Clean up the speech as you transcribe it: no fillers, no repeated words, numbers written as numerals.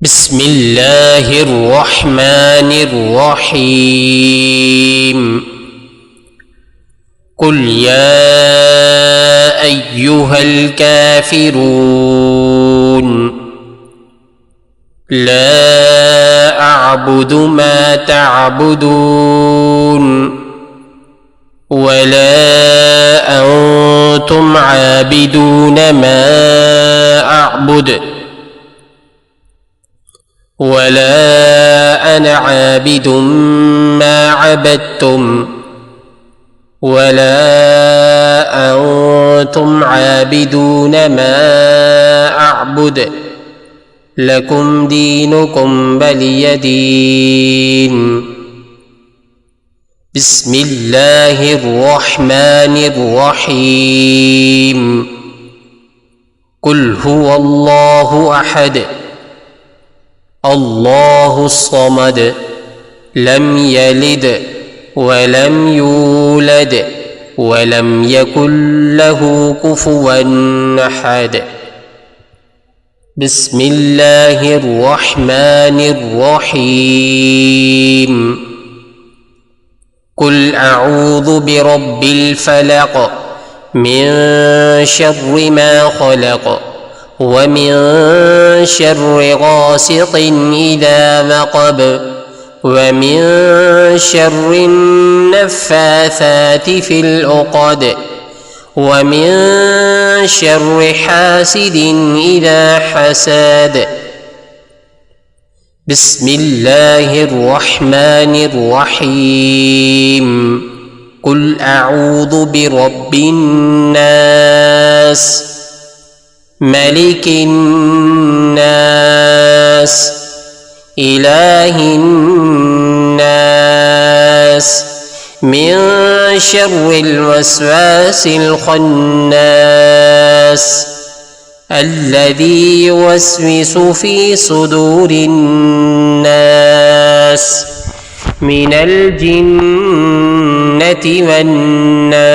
بسم الله الرحمن الرحيم. قل يا أيها الكافرون لا أعبد ما تعبدون ولا أنتم عابدون ما أعبد ولا أنا عابد ما عبدتم ولا أنتم عابدون ما أعبد لكم دينكم ولي دين. بسم الله الرحمن الرحيم. قل هو الله أحد الله الصمد لم يلد ولم يولد ولم يكن له كفوا أحد. بسم الله الرحمن الرحيم. قل أعوذ برب الفلق من شر ما خلق ومن شر غاسق إذا وقب ومن شر النفاثات في العقد ومن شر حاسد إذا حسد. بسم الله الرحمن الرحيم. قل أعوذ برب الناس ملك الناس إله الناس من شر الوسواس الخناس الذي يوسوس في صدور الناس من الجنة والناس.